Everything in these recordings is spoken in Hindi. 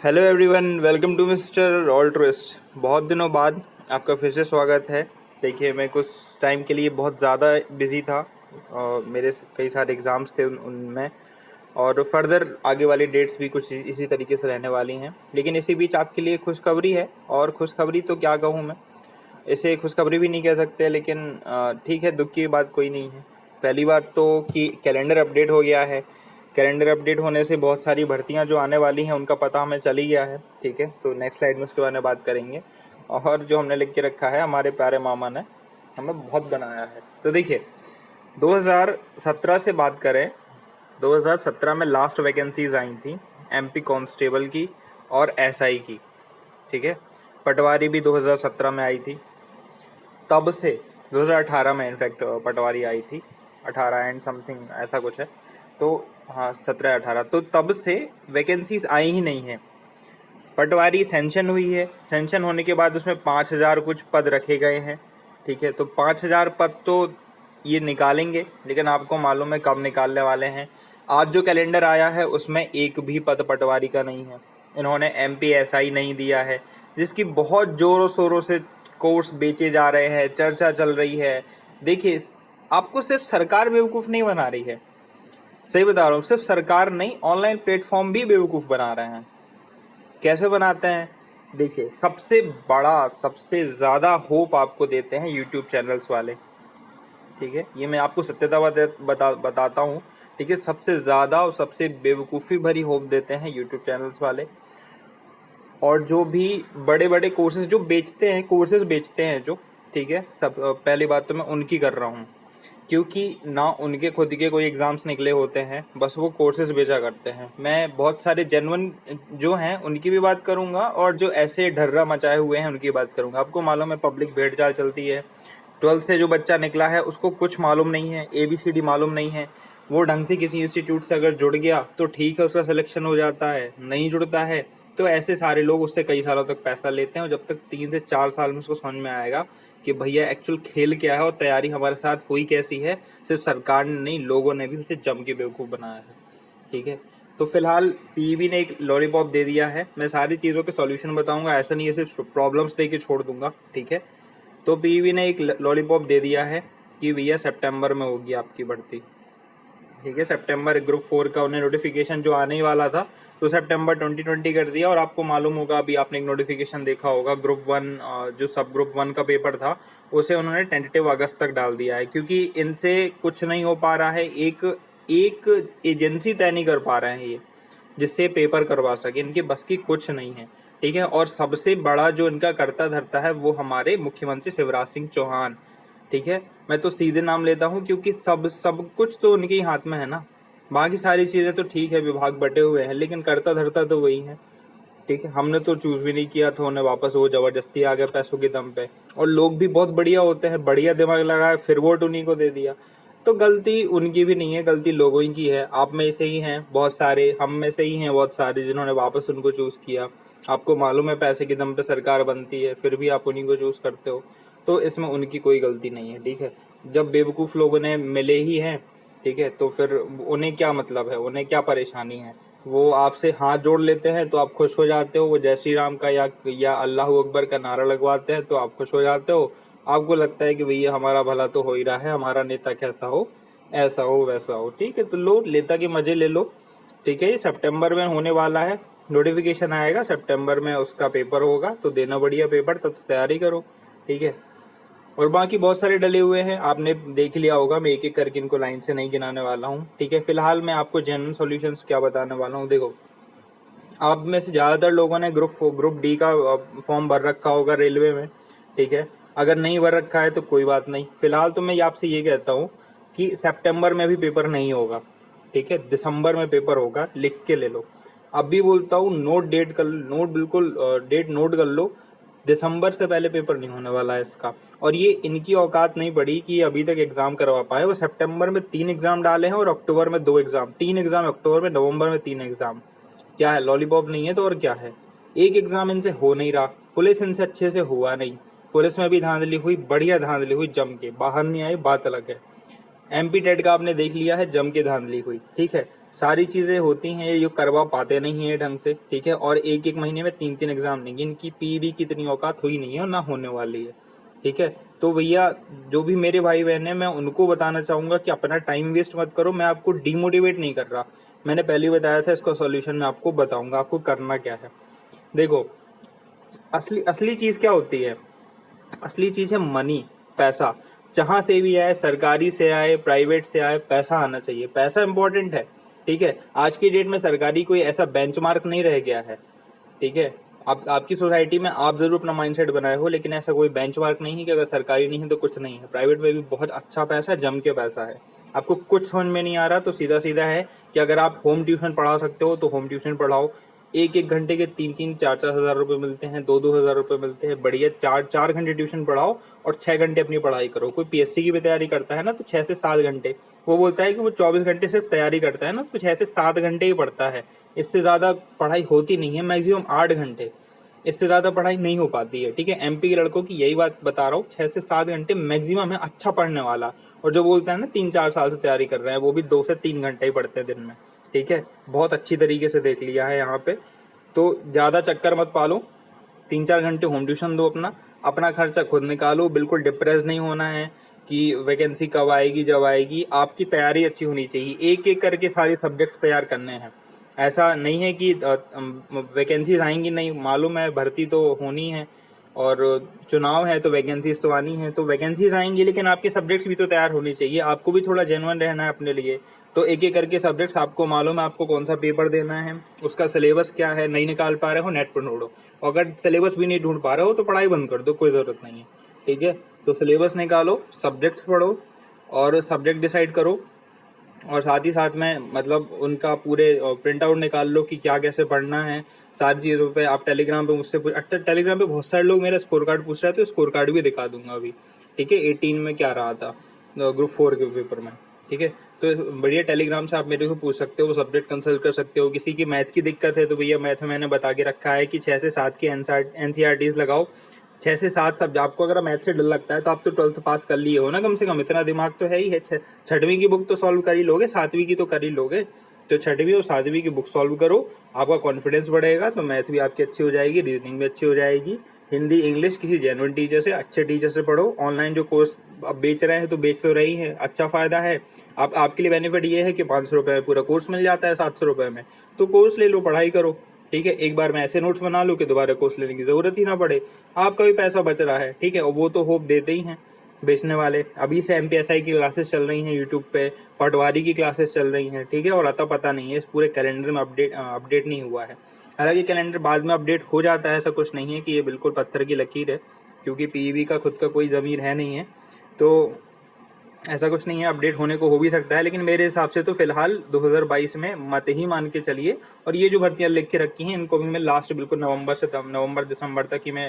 Hello everyone, welcome to mister Altruist. बहुत दिनों बाद आपका फिर से स्वागत है। देखिए, मैं कुछ टाइम के लिए बहुत ज़्यादा बिज़ी था और मेरे कई सारे एग्ज़ाम्स थे उनमें, और फर्दर आगे वाली डेट्स भी कुछ इसी तरीके से रहने वाली हैं। लेकिन इसी बीच आपके लिए खुशखबरी है, और खुशखबरी तो क्या कहूँ मैं, इसे खुशखबरी भी नहीं कह सकते, लेकिन ठीक है, दुख की बात कोई नहीं है। पहली बात तो कि कैलेंडर अपडेट हो गया है। कैलेंडर अपडेट होने से बहुत सारी भर्तियां जो आने वाली हैं उनका पता हमें चल ही गया है। ठीक है, तो नेक्स्ट स्लाइड में उसके बारे में बात करेंगे। और जो हमने लिख के रखा है, हमारे प्यारे मामा ने हमें बहुत बनाया है। तो देखिए, 2017 से बात करें, 2017 में लास्ट वैकेंसीज आई थी एमपी कांस्टेबल की और एसआई की। ठीक है, पटवारी भी 2017 में आई थी। तब से 2018 में इनफैक्ट पटवारी आई थी, 18 एंड समथिंग ऐसा कुछ है। तो हाँ, 17-18, तो तब से वैकेंसीज आई ही नहीं है। पटवारी सेंशन हुई है, सेंशन होने के बाद उसमें 5,000 कुछ पद रखे गए हैं। ठीक है, तो 5,000 पद तो ये निकालेंगे, लेकिन आपको मालूम है कब निकालने वाले हैं। आज जो कैलेंडर आया है उसमें एक भी पद पटवारी का नहीं है। इन्होंने एमपीएसआई नहीं दिया है, जिसकी बहुत जोरों शोरों से कोर्स बेचे जा रहे हैं, चर्चा चल रही है। देखिए, आपको सिर्फ सरकार बेवकूफ़ नहीं बना रही है, सही बता रहा हूँ, सिर्फ सरकार नहीं, ऑनलाइन प्लेटफॉर्म भी बेवकूफ़ बना रहे हैं। कैसे बनाते हैं? देखिए, सबसे बड़ा, सबसे ज़्यादा होप आपको देते हैं यूट्यूब चैनल्स वाले। ठीक है, ये मैं आपको सत्यता बताता हूँ। ठीक है, सबसे ज़्यादा और सबसे बेवकूफ़ी भरी होप देते हैं यूट्यूब चैनल्स वाले। और जो भी बड़े बड़े कोर्सेज जो बेचते हैं, कोर्सेज बेचते हैं जो, ठीक है, सब पहली बात तो मैं उनकी कर रहा हूँ, क्योंकि ना उनके खुद के कोई एग्ज़ाम्स निकले होते हैं, बस वो कोर्सेज बेचा करते हैं। मैं बहुत सारे जेन्युइन जो हैं उनकी भी बात करूँगा, और जो ऐसे ढर्रा मचाए हुए हैं उनकी बात करूँगा। आपको मालूम है पब्लिक भेड़ चाल चलती है। 12th से जो बच्चा निकला है उसको कुछ मालूम नहीं है, ABCD मालूम नहीं है। वो ढंग से किसी इंस्टीट्यूट से अगर जुड़ गया तो ठीक है, उसका सिलेक्शन हो जाता है। नहीं जुड़ता है तो ऐसे सारे लोग उससे कई सालों तक पैसा लेते हैं, और जब तक 3 से 4 साल में उसको समझ में आएगा कि भैया एक्चुअल खेल क्या है और तैयारी हमारे साथ हुई कैसी है, सिर्फ सरकार ने नहीं, लोगों ने भी उसे जम के बेवकूफ़ बनाया है। ठीक है, तो फिलहाल पीईबी ने एक लॉलीपॉप दे दिया है। मैं सारी चीज़ों के सॉल्यूशन बताऊंगा, ऐसा नहीं है सिर्फ प्रॉब्लम्स दे के छोड़ दूंगा। ठीक है, तो पीईबी ने एक लॉलीपॉप दे दिया है कि भैया सितंबर में होगी आपकी भर्ती। ठीक है, सितंबर ग्रुप 4 का उन्हें नोटिफिकेशन जो आने ही वाला था तो सितंबर 2020 कर दिया। और आपको मालूम होगा, अभी आपने एक नोटिफिकेशन देखा होगा, ग्रुप 1 जो सब ग्रुप 1 का पेपर था उसे उन्होंने टेंटेटिव अगस्त तक डाल दिया है, क्योंकि इनसे कुछ नहीं हो पा रहा है। एक एक एजेंसी तय नहीं कर पा रहे हैं ये, जिससे पेपर करवा सके। इनके बस की कुछ नहीं है। ठीक है, और सबसे बड़ा जो इनका करता धरता है वो हमारे मुख्यमंत्री शिवराज सिंह चौहान। ठीक है, मैं तो सीधे नाम लेता हूँ, क्योंकि सब कुछ तो उनके ही हाथ में है ना। बाकी सारी चीज़ें तो ठीक है, विभाग बटे हुए हैं, लेकिन करता धरता तो वही है। ठीक है, हमने तो चूज भी नहीं किया था उन्हें, वापस वो जबरदस्ती आ गए पैसों के दम पे। और लोग भी बहुत बढ़िया होते हैं, बढ़िया दिमाग लगाए, फिर वोट उन्हीं को दे दिया। तो गलती उनकी भी नहीं है, गलती लोगों ही की है। आप में से ही हैं बहुत सारे, हम में से ही हैं बहुत सारे जिन्होंने वापस उनको चूज किया। आपको मालूम है पैसे के दम पे सरकार बनती है, फिर भी आप उन्हीं को चूज करते हो। तो इसमें उनकी कोई गलती नहीं है। ठीक है, जब बेवकूफ़ लोगों ने मिले ही हैं, ठीक है, तो फिर उन्हें क्या मतलब है, उन्हें क्या परेशानी है? वो आपसे हाथ जोड़ लेते हैं तो आप खुश हो जाते हो, वो जय श्री राम का या अल्लाह अकबर का नारा लगवाते हैं तो आप खुश हो जाते हो। आपको लगता है कि भैया हमारा भला तो हो ही रहा है, हमारा नेता कैसा हो, ऐसा हो वैसा हो। ठीक है, तो लो, नेता के मजे ले लो। ठीक है, ये सितंबर में होने वाला है, नोटिफिकेशन आएगा सितंबर में, उसका पेपर होगा, तो देना बढ़िया पेपर, तब तो तैयारी करो। ठीक है, और बाकी बहुत सारे डले हुए हैं, आपने देख लिया होगा, मैं एक एक करके इनको लाइन से नहीं गिनाने वाला हूँ। ठीक है, फिलहाल मैं आपको जेन्युइन सॉल्यूशंस क्या बताने वाला हूँ। देखो, आप में से ज़्यादातर लोगों ने ग्रुप डी का फॉर्म भर रखा होगा रेलवे में। ठीक है, अगर नहीं भर रखा है तो कोई बात नहीं। फिलहाल तो मैं आपसे ये कहता हूँ कि सितंबर में भी पेपर नहीं होगा। ठीक है, दिसंबर में पेपर होगा, लिख के ले लो। अभी बोलता हूँ, नोट बिल्कुल डेट नोट कर लो। दिसंबर से पहले पेपर नहीं होने वाला है इसका। और ये इनकी औकात नहीं पड़ी कि अभी तक एग्जाम करवा पाए। वो सितंबर में 3 एग्जाम डाले हैं और अक्टूबर में 2 एग्जाम, 3 एग्जाम अक्टूबर में, नवंबर में 3 एग्जाम। क्या है, लॉलीपॉप नहीं है तो और क्या है? एक एग्जाम इनसे हो नहीं रहा, पुलिस इनसे अच्छे से हुआ नहीं। पुलिस में भी धांधली हुई, बढ़िया धांधली हुई, जम के, बाहर नहीं आए बात अलग है। एमपी टेट का आपने देख लिया है, जम के धांधली हुई। ठीक है, सारी चीज़ें होती हैं, ये करवा पाते नहीं है ढंग से, ठीक है। और एक एक महीने में 3 एग्जाम लेंगे, इनकी पीवी की इतनी औकात हुई नहीं है और ना होने वाली है, ठीक है। तो भैया जो भी मेरे भाई बहन है, मैं उनको बताना चाहूँगा कि अपना टाइम वेस्ट मत करो। मैं आपको डिमोटिवेट नहीं कर रहा, मैंने पहले ही बताया था, इसका सॉल्यूशन मैं आपको बताऊंगा आपको करना क्या है। देखो, असली असली चीज़ क्या होती है? असली चीज़ है मनी, पैसा। जहाँ से भी आए, सरकारी से आए, प्राइवेट से आए, पैसा आना चाहिए। पैसा इंपॉर्टेंट है, ठीक है। आज की डेट में सरकारी कोई ऐसा बेंचमार्क नहीं रह गया है, ठीक है। आप आपकी सोसाइटी में आप जरूर अपना माइंडसेट बनाए हो, लेकिन ऐसा कोई बेंचमार्क नहीं है कि अगर सरकारी नहीं है तो कुछ नहीं है। प्राइवेट में भी बहुत अच्छा पैसा है, जम के पैसा है। आपको कुछ समझ में नहीं आ रहा तो सीधा सीधा है कि अगर आप होम ट्यूशन पढ़ा सकते हो तो होम ट्यूशन पढ़ाओ। एक एक घंटे के 3-3, 4-4 हज़ार रुपये मिलते हैं, 2-2 हज़ार रुपये मिलते हैं, बढ़िया। 4-4 घंटे ट्यूशन पढ़ाओ और 6 घंटे अपनी पढ़ाई करो। कोई पीएससी की भी तैयारी करता है ना तो 6 से 7 घंटे, वो बोलता है कि वो 24 घंटे सिर्फ तैयारी करता है ना, तो 6 से 7 घंटे ही पढ़ता है। इससे ज़्यादा पढ़ाई होती नहीं है, मैक्सिमम 8 घंटे, इससे ज़्यादा पढ़ाई नहीं हो पाती है, ठीक है। एमपी के लड़कों की यही बात बता रहा हूँ, 6 से 7 घंटे मैक्सिमम है अच्छा पढ़ने वाला। और जो बोलते हैं ना 3-4 साल से तैयारी कर रहे हैं, वो भी 2 से 3 घंटे ही पढ़ते हैं दिन में, ठीक है। बहुत अच्छी तरीके से देख लिया है यहाँ पे। तो ज़्यादा चक्कर मत पालो, 3-4 घंटे होम ट्यूशन दो, अपना अपना खर्चा खुद निकालो। बिल्कुल डिप्रेस नहीं होना है कि वैकेंसी कब आएगी जब आएगी। आपकी तैयारी अच्छी होनी चाहिए, एक एक करके सारे सब्जेक्ट्स तैयार करने हैं। ऐसा नहीं है कि वैकेंसीज आएंगी नहीं, मालूम है भर्ती तो होनी है और चुनाव है तो वैकेंसीज तो आनी है, तो वैकेंसीज आएंगी, लेकिन आपके सब्जेक्ट्स भी तो तैयार होने चाहिए। आपको भी थोड़ा जेन्युइन रहना है अपने लिए। तो एक एक करके सब्जेक्ट्स आपको मालूम है आपको कौन सा पेपर देना है, उसका सिलेबस क्या है, नहीं निकाल पा रहे हो नेट पर ढूंढो। अगर सिलेबस भी नहीं ढूंढ पा रहे हो तो पढ़ाई बंद कर दो, कोई ज़रूरत नहीं है, ठीक है। तो सिलेबस निकालो, सब्जेक्ट्स पढ़ो और सब्जेक्ट डिसाइड करो। और साथ ही साथ में मतलब उनका पूरे प्रिंट आउट निकाल लो कि क्या कैसे पढ़ना है। सारी चीज़ों पे आप टेलीग्राम पे मुझसे पूछ, अच्छा टेलीग्राम पे बहुत सारे लोग मेरा स्कोर कार्ड पूछ रहे हैं, तो स्कोर कार्ड भी दिखा दूंगा अभी, ठीक है। 18 में क्या रहा था ग्रुप 4 के पेपर में, ठीक है। तो बढ़िया टेलीग्राम से आप मेरे को पूछ सकते हो, सब्जेक्ट कंसल्ट कर सकते हो। किसी की मैथ की दिक्कत है तो भैया मैथ में मैंने बता के रखा है कि 6 से 7 की एनसीईआरटीज लगाओ। 6 से 7 सब, आपको अगर मैथ से डर लगता है तो आप तो 12th पास कर लिए हो ना, कम से कम इतना दिमाग तो है ही है। 6वीं की बुक तो सॉल्व कर ही लोगे, 7वीं की तो कर ही लोगे। तो 6वीं और 7वीं की बुक सॉल्व करो, आपका कॉन्फिडेंस बढ़ेगा, तो मैथ भी आपकी अच्छी हो जाएगी, रीजनिंग भी अच्छी हो जाएगी। हिंदी इंग्लिश किसी जेन्युइन टीचर से, अच्छे टीचर से पढ़ो। ऑनलाइन जो कोर्स अब बेच रहे हैं तो बेच तो रही हैं, अच्छा फ़ायदा है। आप आपके लिए बेनिफिट ये है कि 500 रुपये में पूरा कोर्स मिल जाता है, 700 रुपये में। तो कोर्स ले लो, पढ़ाई करो, ठीक है। एक बार मैं ऐसे नोट्स बना लूँ कि दोबारा कोर्स लेने की ज़रूरत ही ना पड़े। आपका भी पैसा बच रहा है, ठीक है। और वो तो होप देते ही हैं बेचने वाले। अभी से एमपीएसआई की क्लासेस चल रही हैं यूट्यूब पे, पटवारी की क्लासेस चल रही हैं, ठीक है। और अता पता नहीं है, इस पूरे कैलेंडर में अपडेट नहीं हुआ है। हालांकि कैलेंडर बाद में अपडेट हो जाता है, ऐसा कुछ नहीं है कि ये बिल्कुल पत्थर की लकीर है, क्योंकि पीईबी का खुद का कोई ज़मीर है नहीं है, तो ऐसा कुछ नहीं है। अपडेट होने को हो भी सकता है, लेकिन मेरे हिसाब से तो फिलहाल 2022 में मत ही मान के चलिए। और ये जो भर्तियां लिख के रखी हैं इनको भी मैं लास्ट बिल्कुल नवंबर दिसंबर तक ही मैं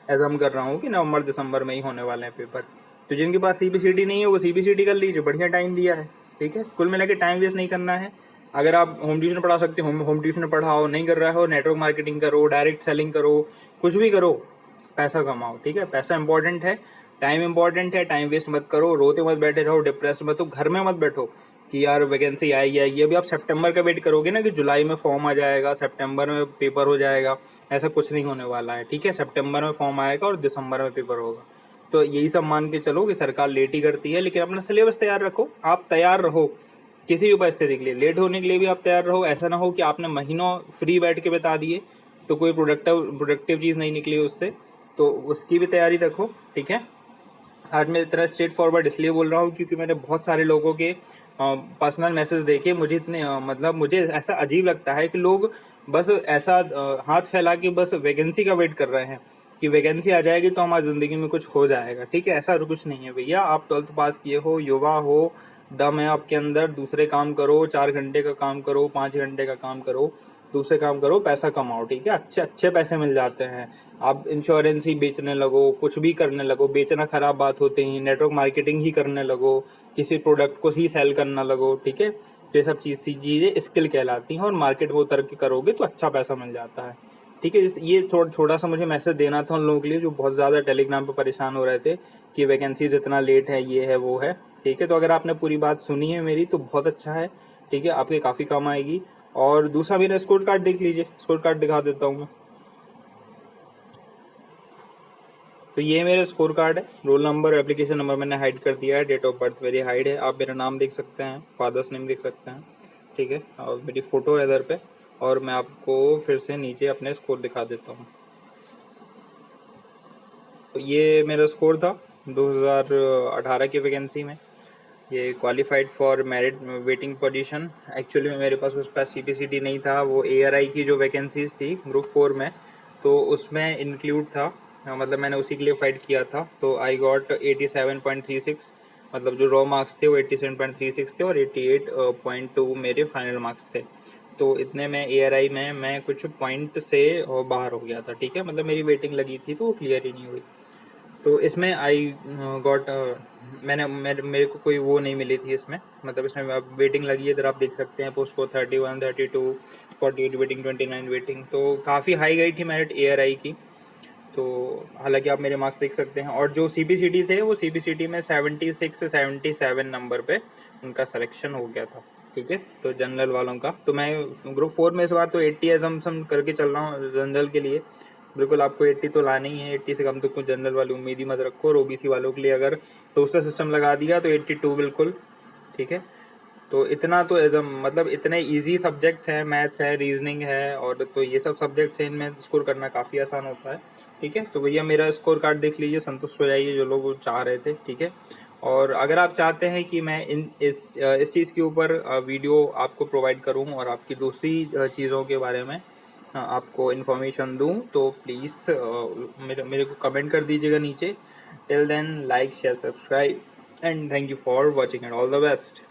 एजम कर रहा हूँ कि नवंबर दिसंबर में ही होने वाले हैं पेपर। तो जिनके पास सीबीसीडी नहीं है वो सीबीसीडी कर लीजिए, बढ़िया टाइम दिया है, ठीक है। कुल मिला के टाइम वेस्ट नहीं करना है। अगर आप होम ट्यूशन पढ़ा सकते हो होम ट्यूशन पढ़ाओ, नहीं कर रहे हो नेटवर्क मार्केटिंग करो, डायरेक्ट सेलिंग करो, कुछ भी करो, पैसा कमाओ, ठीक है। पैसा इंपॉर्टेंट है, टाइम इंपॉर्टेंट है, टाइम वेस्ट मत करो, रोते मत बैठे रहो, डिप्रेस मत हो, घर में मत बैठो कि यार वैकेंसी आएगी आएगी। अभी आप सितंबर का वेट करोगे ना कि जुलाई में फॉर्म आ जाएगा, सितंबर में पेपर हो जाएगा, ऐसा कुछ नहीं होने वाला है, ठीक है। सितंबर में फॉर्म आएगा और दिसंबर में पेपर होगा। तो यही सब मान के चलो कि सरकार लेट ही करती है, लेकिन अपना सिलेबस तैयार रखो, आप तैयार रहो किसी भी परिस्थिति के लिए। लेट होने के लिए भी आप तैयार रहो, ऐसा ना हो कि आपने महीनों फ्री बैठ के बता दिए तो कोई प्रोडक्टिव चीज़ नहीं निकली उससे, तो उसकी भी तैयारी रखो, ठीक है। आज मैं इतना स्ट्रेट फॉरवर्ड इसलिए बोल रहा हूँ क्योंकि मैंने बहुत सारे लोगों के पर्सनल मैसेज देखे। मुझे इतने मतलब मुझे ऐसा अजीब लगता है कि लोग बस ऐसा हाथ फैला के बस वैकेंसी का वेट कर रहे हैं कि वैकेंसी आ जाएगी तो हमारी ज़िंदगी में कुछ हो जाएगा, ठीक है। ऐसा कुछ नहीं है भैया। आप 12th पास किए हो, युवा हो, दम है आपके अंदर, दूसरे काम करो, 4 घंटे का काम करो, 5 घंटे का काम करो, दूसरे काम करो, पैसा कमाओ, ठीक है। अच्छे अच्छे पैसे मिल जाते हैं। आप इंश्योरेंस ही बेचने लगो, कुछ भी करने लगो, बेचना खराब बात होती है, नेटवर्क मार्केटिंग ही करने लगो, किसी प्रोडक्ट को ही सेल करना लगो, ठीक है। तो ये सब चीज़ें स्किल कहलाती हैं और मार्केट में उतर के करोगे तो अच्छा पैसा मिल जाता है, ठीक है। ये थोड़ा सा मुझे मैसेज देना था उन लोगों के लिए जो बहुत ज़्यादा टेलीग्राम पर परेशान हो रहे थे कि वैकेंसीज इतना लेट है, ये है वो है, ठीक है। तो अगर आपने पूरी बात सुनी है मेरी तो बहुत अच्छा है, ठीक है, आपके काफ़ी काम आएगी। और दूसरा मेरा स्कोर कार्ड देख लीजिए, स्कोर कार्ड दिखा देता हूँ मैं। तो ये मेरा स्कोर कार्ड है। रोल नंबर, एप्लीकेशन नंबर मैंने हाइड कर दिया है, डेट ऑफ बर्थ मेरी हाइड है, आप मेरा नाम देख सकते हैं, फादर्स नेम देख सकते हैं, ठीक है, और मेरी फ़ोटो है इधर पे। और मैं आपको फिर से नीचे अपने स्कोर दिखा देता हूँ। तो ये मेरा स्कोर था 2018 की वैकेंसी में। ये qualified for merit waiting position. Actually में मेरे पास उस पर CPCT नहीं था, वो ARI की जो वैकेंसीज थी ग्रुप 4 में, तो उसमें इंक्लूड था। मतलब मैंने उसी के लिए फाइट किया था। तो आई गॉट 87.36, मतलब जो रॉ मार्क्स थे वो 87.36 थे और 88.2 मेरे फाइनल मार्क्स थे। तो इतने में ARI में मैं कुछ पॉइंट से बाहर हो गया था, ठीक है, मतलब मेरी वेटिंग लगी थी तो वो क्लियर ही नहीं हुई। तो इसमें आई गॉट मेरे को कोई वो नहीं मिली थी इसमें, मतलब इसमें अब वेटिंग लगी है, इधर आप देख सकते हैं पोस्ट को 31, 32, 48 वेटिंग, 29 वेटिंग, तो काफ़ी हाई गई थी मेरिट ARI की। तो हालांकि आप मेरे मार्क्स देख सकते हैं। और जो CPCT थे वो CPCT में 76 से 77 नंबर पे उनका सिलेक्शन हो गया था, ठीक है, तो जनरल वालों का। तो मैं ग्रुप 4 में इस बार तो 80 एजम्पशन करके चल रहा हूँ जनरल के लिए। बिल्कुल आपको 80 तो लाना ही है, 80 से कम तो कोई जनरल वाली उम्मीद ही मत रखो। और OBC वालों के लिए अगर रोस्टर सिस्टम लगा दिया तो 82 बिल्कुल, ठीक है। तो इतना तो एजम मतलब इतने इजी सब्जेक्ट्स हैं, मैथ्स है, रीजनिंग है, और तो ये सब सब्जेक्ट्स हैं, इनमें स्कोर करना काफ़ी आसान होता है, ठीक है। तो भैया मेरा स्कोर कार्ड देख लीजिए, संतुष्ट हो जाइए जो लोग चाह रहे थे, ठीक है। और अगर आप चाहते हैं कि मैं इस चीज़ के ऊपर वीडियो आपको प्रोवाइड करूं और आपकी दूसरी चीज़ों के बारे में आपको इन्फॉर्मेशन दूं, तो प्लीज़ मेरे को कमेंट कर दीजिएगा नीचे। Till then, like, share, subscribe, and thank you for watching and all the best.